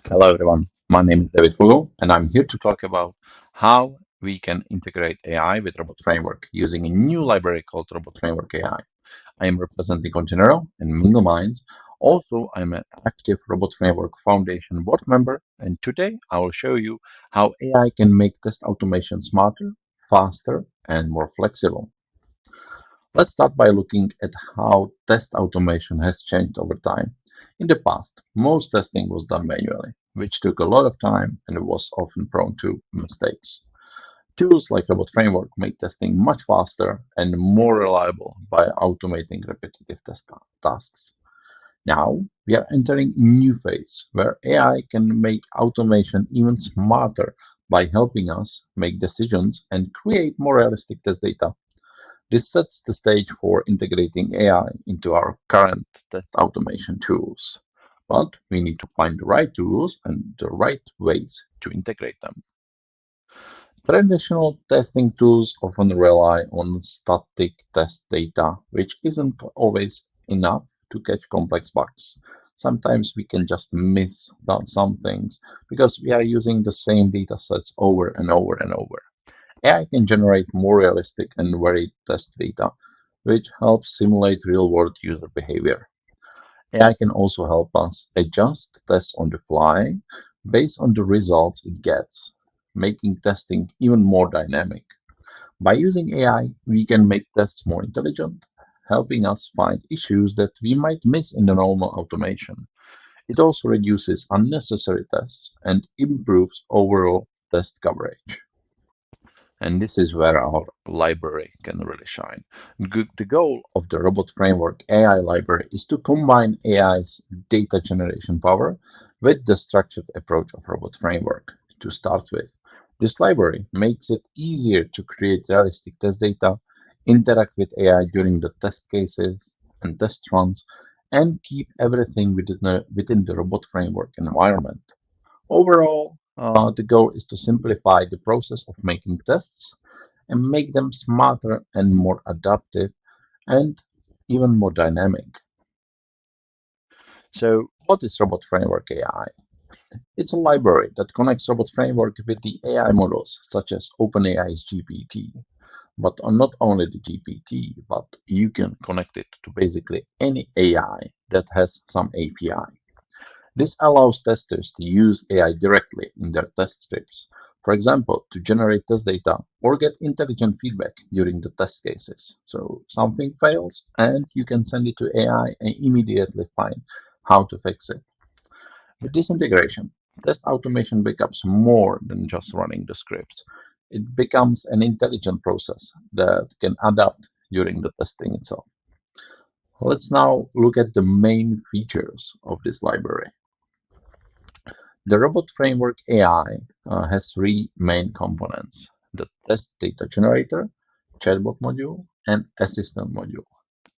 Hello, everyone. My name is David Fogl, and I'm here to talk about how we can integrate AI with Robot Framework using a new library called Robot Framework AI. I am representing Continuero and Mingle Minds. Also, I'm an active Robot Framework Foundation board member, and today I will show you how AI can make test automation smarter, faster, and more flexible. Let's start by looking at how test automation has changed over time. In the past, most testing was done manually, which took a lot of time and was often prone to mistakes. Tools like Robot Framework make testing much faster and more reliable by automating repetitive tasks. Now, we are entering a new phase where AI can make automation even smarter by helping us make decisions and create more realistic test data. This sets the stage for integrating AI into our current test automation tools. But we need to find the right tools and the right ways to integrate them. Traditional testing tools often rely on static test data, which isn't always enough to catch complex bugs. Sometimes we can just miss some things because we are using the same data sets over and over and over. AI can generate more realistic and varied test data, which helps simulate real-world user behavior. AI can also help us adjust tests on the fly based on the results it gets, making testing even more dynamic. By using AI, we can make tests more intelligent, helping us find issues that we might miss in the normal automation. It also reduces unnecessary tests and improves overall test coverage. And this is where our library can really shine. The goal of the Robot Framework AI library is to combine AI's data generation power with the structured approach of Robot Framework. To start with, this library makes it easier to create realistic test data, interact with AI during the test cases and test runs, and keep everything within the Robot Framework environment. Overall, the goal is to simplify the process of making tests and make them smarter and more adaptive and even more dynamic. So, what is Robot Framework AI? It's a library that connects Robot Framework with the AI models, such as OpenAI's GPT. But not only the GPT, but you can connect it to basically any AI that has some API. This allows testers to use AI directly in their test scripts, for example, to generate test data or get intelligent feedback during the test cases. So something fails and you can send it to AI and immediately find how to fix it. With this integration, test automation becomes more than just running the scripts. It becomes an intelligent process that can adapt during the testing itself. Let's now look at the main features of this library. The Robot Framework AI has three main components: the test data generator, chatbot module, and assistant module.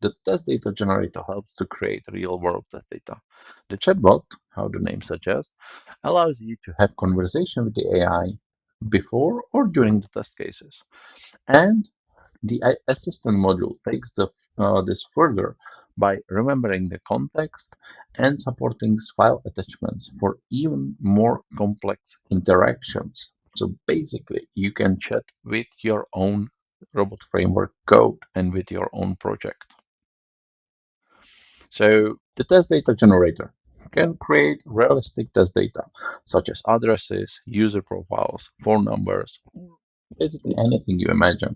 The test data generator helps to create real-world test data. The chatbot, how the name suggests, allows you to have conversation with the AI before or during the test cases. And the assistant module takes this further by remembering the context and supporting file attachments for even more complex interactions. So basically, you can chat with your own robot framework code and with your own project. So the test data generator can create realistic test data, such as addresses, user profiles, phone numbers, basically anything you imagine.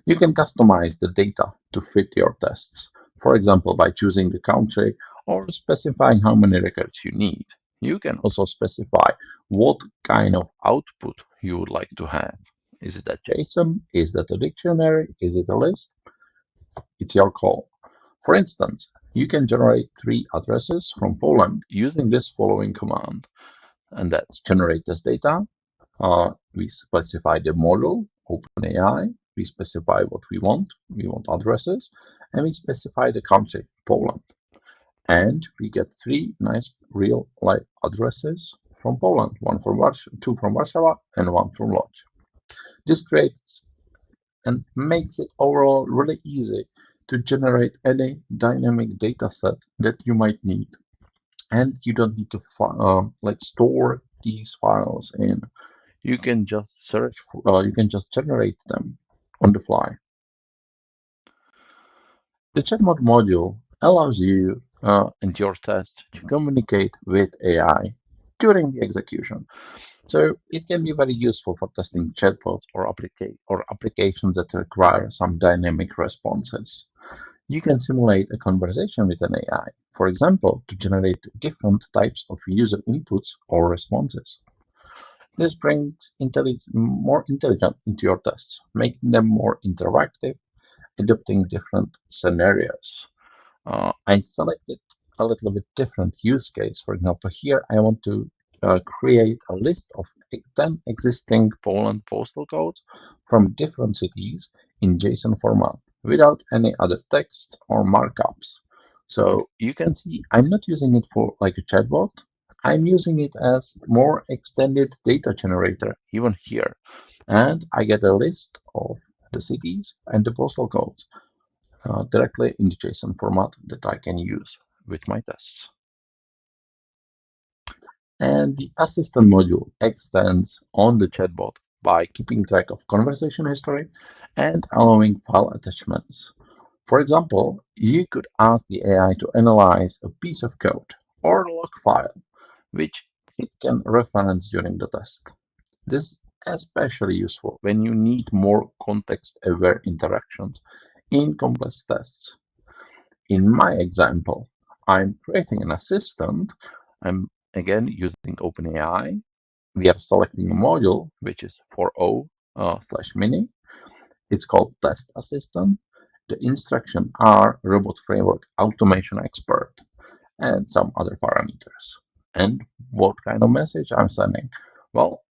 You can customize the data to fit your tests, for example, by choosing the country or specifying how many records you need. You can also specify what kind of output you would like to have. Is it a JSON? Is that a dictionary? Is it a list? It's your call. For instance, you can generate three addresses from Poland using this following command, and that's generate test data. We specify the model, OpenAI. We specify what we want. We want addresses, and we specify the country, Poland. And we get three nice real life addresses from Poland: one from two from Warsaw, and one from Lodz. This creates and makes it overall really easy to generate any dynamic data set that you might need. And you don't need to like store these files in. You can just you can just generate them on the fly. The chatbot module allows you and your test to communicate with AI during the execution. So it can be very useful for testing chatbots or applications that require some dynamic responses. You can simulate a conversation with an AI, for example, to generate different types of user inputs or responses. This brings more intelligence into your tests, making them more interactive, adapting different scenarios. I selected a little bit different use case. For example, here I want to create a list of 10 existing Poland postal codes from different cities in JSON format without any other text or markups. So you can see I'm not using it for like a chatbot. I'm using it as more extended data generator even here. And I get a list of the cities and the postal codes directly in the JSON format that I can use with my tests. And the assistant module extends on the chatbot by keeping track of conversation history and allowing file attachments. For example, you could ask the AI to analyze a piece of code or log file, which it can reference during the test. This is especially useful when you need more context-aware interactions in complex tests. In my example, I'm creating an assistant. I'm again using OpenAI. We are selecting a module, which is 4.0/mini. It's called Test Assistant. The instructions are Robot Framework Automation Expert and some other parameters. And what kind of message I'm sending? Well,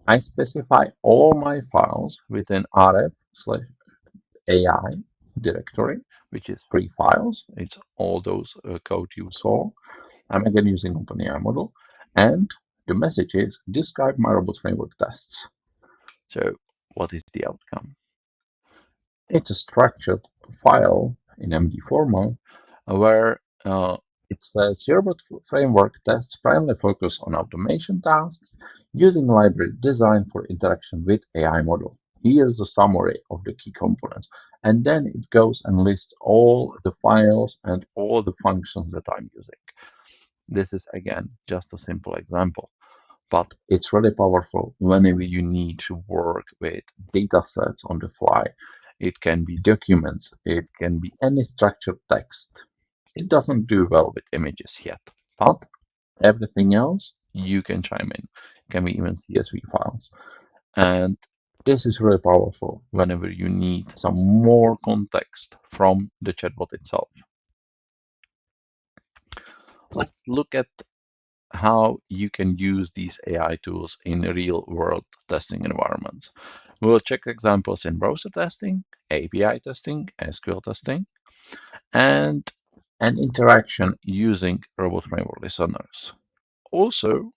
I specify all my files within rf/AI directory, which is free files. It's all those code you saw. I'm again using OpenAI model. And the message is describe my robot framework tests. So what is the outcome? It's a structured file in MD format where it says your robot framework tests primarily focus on automation tasks using library designed for interaction with AI model. Here's a summary of the key components. And then it goes and lists all the files and all the functions that I'm using. This is, again, just a simple example, but it's really powerful whenever you need to work with data sets on the fly. It can be documents, it can be any structured text. It doesn't do well with images yet, but everything else you can chime in. It can be even CSV files. And this is really powerful whenever you need some more context from the chatbot itself. Let's look at how you can use these AI tools in real-world testing environments. We'll check examples in browser testing, API testing, SQL testing, and an interaction using robot framework listeners. Also,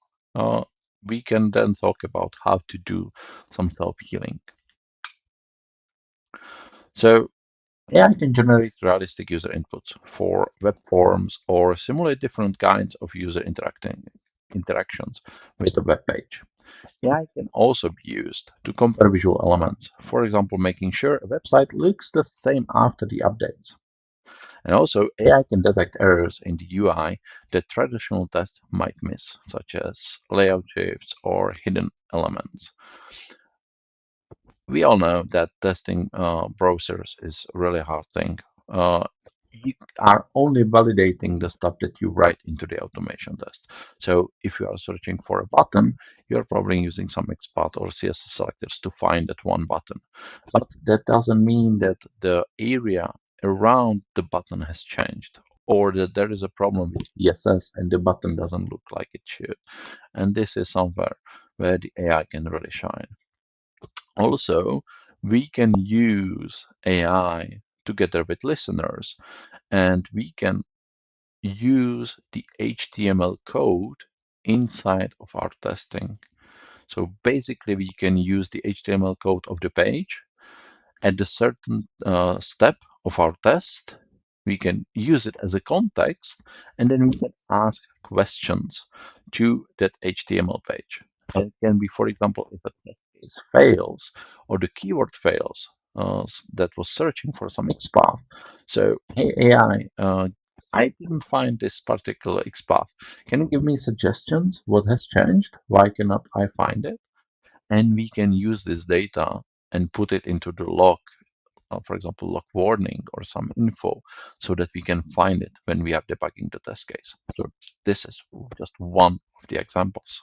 we can then talk about how to do some self-healing. So AI can generate realistic user inputs for web forms or simulate different kinds of user interactions with a web page. AI can also be used to compare visual elements, for example, making sure a website looks the same after the updates. And also, AI can detect errors in the UI that traditional tests might miss, such as layout shifts or hidden elements. We all know that testing browsers is a really hard thing. You are only validating the stuff that you write into the automation test. So if you are searching for a button, you're probably using some XPath or CSS selectors to find that one button. But that doesn't mean that the area around the button has changed or that there is a problem with CSS and the button doesn't look like it should. And this is somewhere where the AI can really shine. Also, we can use AI together with listeners, and we can use the HTML code inside of our testing. So basically, we can use the HTML code of the page at a certain step of our test. We can use it as a context, and then we can ask questions to that HTML page. And it can be, for example, if a test case fails or the keyword fails that was searching for some XPath. So, hey AI, I didn't find this particular XPath. Can you give me suggestions? What has changed? Why cannot I find it? And we can use this data and put it into the log, for example, log warning or some info, so that we can find it when we are debugging the test case. So this is just one of the examples.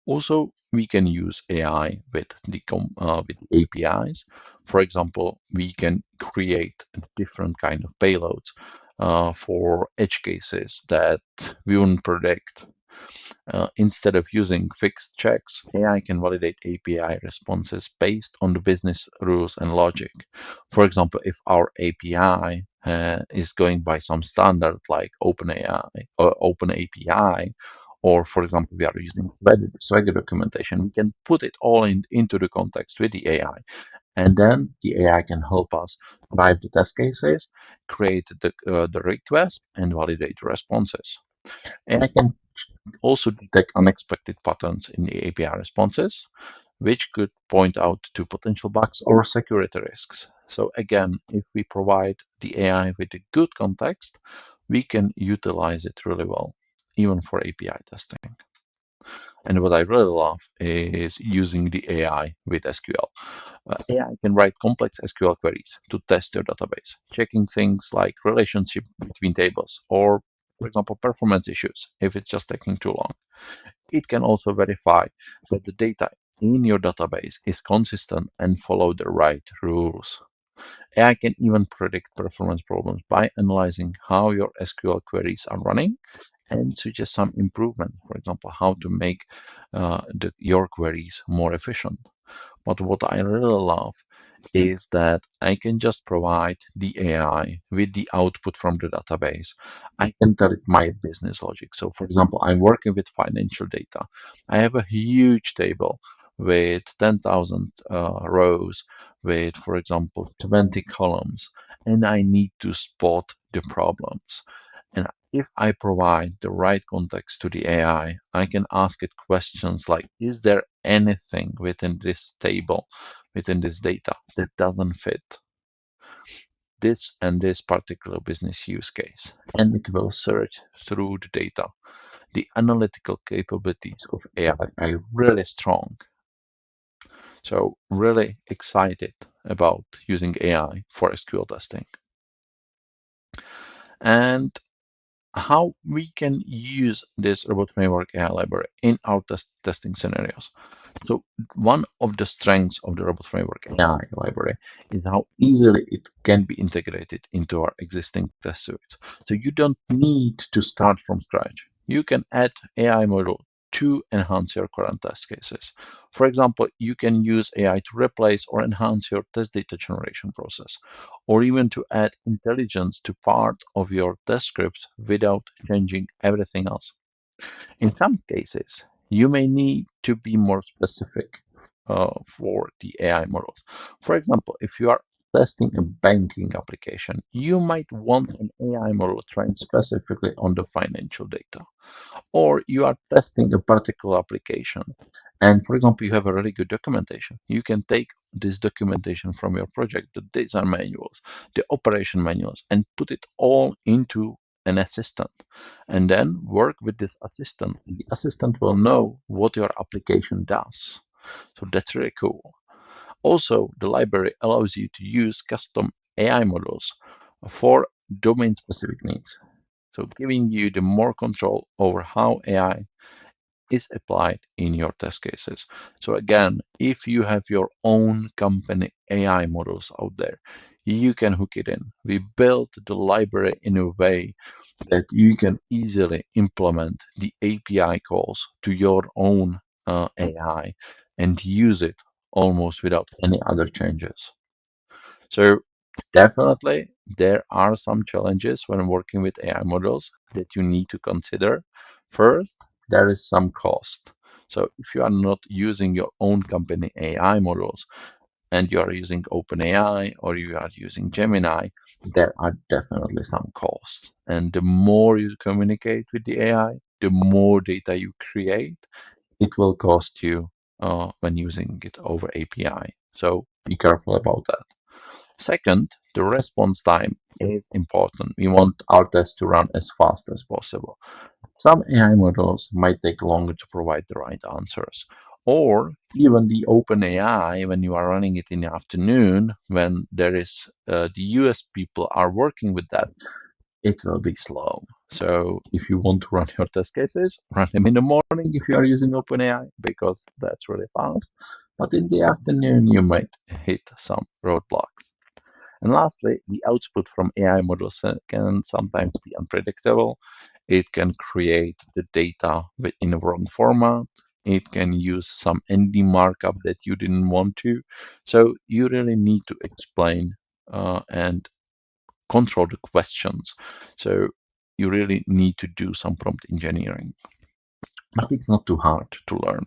Also, we can use AI with with APIs. For example, we can create a different kind of payloads for edge cases that we wouldn't predict. Instead of using fixed checks, AI can validate API responses based on the business rules and logic. For example, if our API is going by some standard like OpenAI or OpenAPI, or for example, we are using Swagger documentation, we can put it all into the context with the AI. And then the AI can help us drive the test cases, create the request, and validate the responses. And I can also detect unexpected patterns in the API responses, which could point out to potential bugs or security risks. So again, if we provide the AI with a good context, we can utilize it really well, even for API testing. And what I really love is using the AI with SQL. AI can write complex SQL queries to test your database, checking things like relationship between tables or, for example, performance issues if it's just taking too long. It can also verify that the data in your database is consistent and follow the right rules. AI can even predict performance problems by analyzing how your SQL queries are running and suggest some improvements, for example, how to make your queries more efficient. But what I really love is that I can just provide the AI with the output from the database. I can tell it my business logic. So, for example, I'm working with financial data. I have a huge table with 10,000 rows, with, for example, 20 columns, and I need to spot the problems. And if I provide the right context to the AI, I can ask it questions like, is there anything within this table, within this data, that doesn't fit this and this particular business use case? And it will search through the data. The analytical capabilities of AI are really strong. So really excited about using AI for SQL testing. And how we can use this robot framework AI library in our testing scenarios. So one of the strengths of the robot framework AI library is how easily it can be integrated into our existing test suites. So you don't need to start from scratch. You can add AI model to enhance your current test cases. For example, you can use AI to replace or enhance your test data generation process, or even to add intelligence to part of your test script without changing everything else. In some cases, you may need to be more specific for the AI models. For example, if you are testing a banking application, you might want an AI model trained specifically on the financial data. Or you are testing a particular application, and for example, you have a really good documentation. You can take this documentation from your project, the design manuals, the operation manuals, and put it all into an assistant, and then work with this assistant. The assistant will know what your application does. So that's really cool. Also, the library allows you to use custom AI models for domain-specific needs. So giving you the more control over how AI is applied in your test cases. So again, if you have your own company AI models out there, you can hook it in. We built the library in a way that you can easily implement the API calls to your own AI and use it almost without any other changes. So definitely there are some challenges when working with AI models that you need to consider. First, there is some cost. So if you are not using your own company AI models and you are using OpenAI or you are using Gemini, there are definitely some costs. And the more you communicate with the AI, the more data you create, it will cost you when using it over API. So be careful about that. Second, the response time is important. We want our test to run as fast as possible. Some AI models might take longer to provide the right answers. Or even the OpenAI, when you are running it in the afternoon, when there is the US people are working with that, it will be slow. So if you want to run your test cases, run them in the morning if you are using OpenAI, because that's really fast. But in the afternoon, you might hit some roadblocks. And lastly, the output from AI models can sometimes be unpredictable. It can create the data in a wrong format. It can use some ND markup that you didn't want to. So you really need to explain and control the questions. So you really need to do some prompt engineering. But it's not too hard to learn.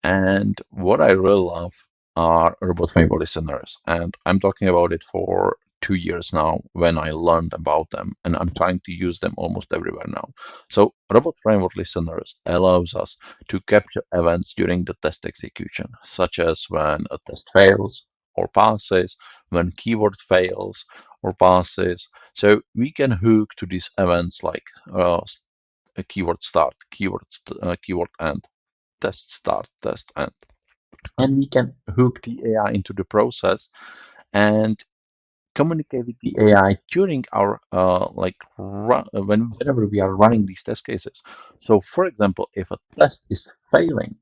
And what I really love are robot framework listeners. And I'm talking about it for 2 years now when I learned about them, and I'm trying to use them almost everywhere now. So robot framework listeners allows us to capture events during the test execution, such as when a test fails or passes, when keyword fails or passes. So we can hook to these events like a keyword start, keyword end, test start, test end. And we can hook the AI into the process and communicate with the AI during our whenever we are running these test cases. So, for example, if a test is failing,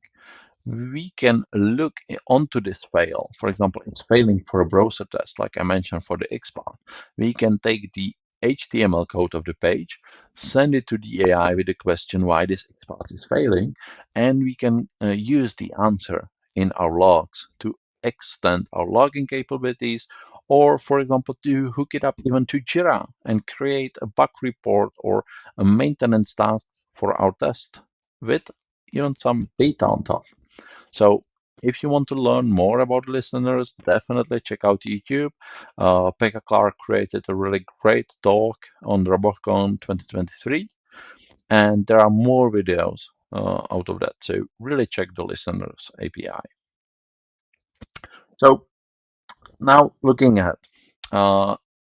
we can look onto this fail. For example, it's failing for a browser test, like I mentioned for the XPath. We can take the HTML code of the page, send it to the AI with the question why this XPath is failing, and we can use the answer in our logs to extend our logging capabilities, or for example, to hook it up even to Jira and create a bug report or a maintenance task for our test with even some data on top. So if you want to learn more about listeners, definitely check out YouTube. Pekka Clark created a really great talk on Wrobocon 2023, and there are more videos out of that. So really check the listeners API. So now looking at,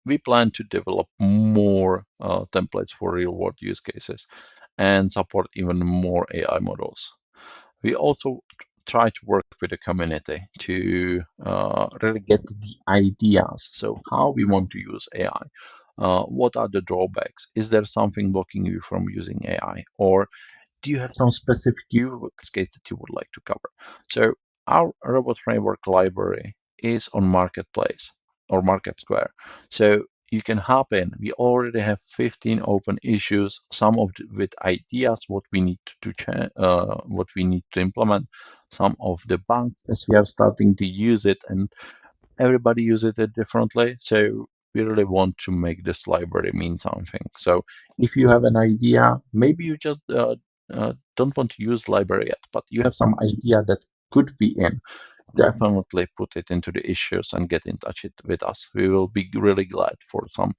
we plan to develop more templates for real-world use cases and support even more AI models. We also try to work with the community to really get the ideas. So how we want to use AI. What are the drawbacks? Is there something blocking you from using AI? Or do you have some specific use case that you would like to cover? So our robot framework library is on Marketplace or Market Square. So you can hop in. We already have 15 open issues, some of with ideas what we need what we need to implement, some of the bugs as we are starting to use it, and everybody uses it differently. So we really want to make this library mean something. So if you have an idea, maybe you just don't want to use library yet, but you have some idea that could be in, definitely put it into the issues and get in touch with us. We will be really glad for some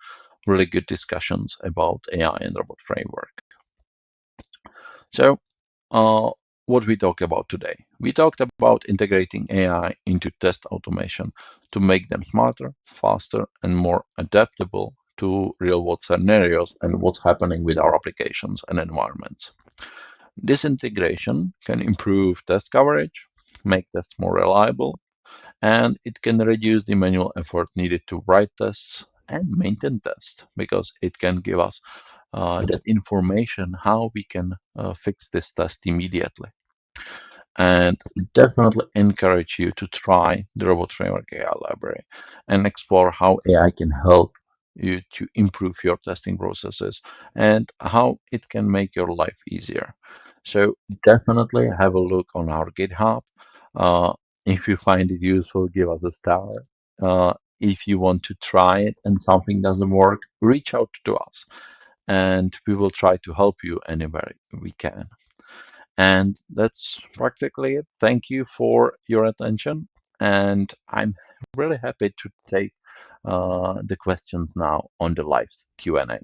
really good discussions about AI and robot framework. So what we talk about today. We talked about integrating AI into test automation to make them smarter, faster, and more adaptable to real-world scenarios and what's happening with our applications and environments. This integration can improve test coverage, make tests more reliable, and it can reduce the manual effort needed to write tests and maintain tests because it can give us that information how we can fix this test immediately. And definitely encourage you to try the Robot Framework AI library and explore how AI can help you to improve your testing processes and how it can make your life easier. So definitely have a look on our GitHub. Uh, if you find it useful, give us a star. If you want to try it and something doesn't work, reach out to us and we will try to help you anywhere we can. And that's practically it. Thank you for your attention. And I'm really happy to take the questions now on the live Q&A.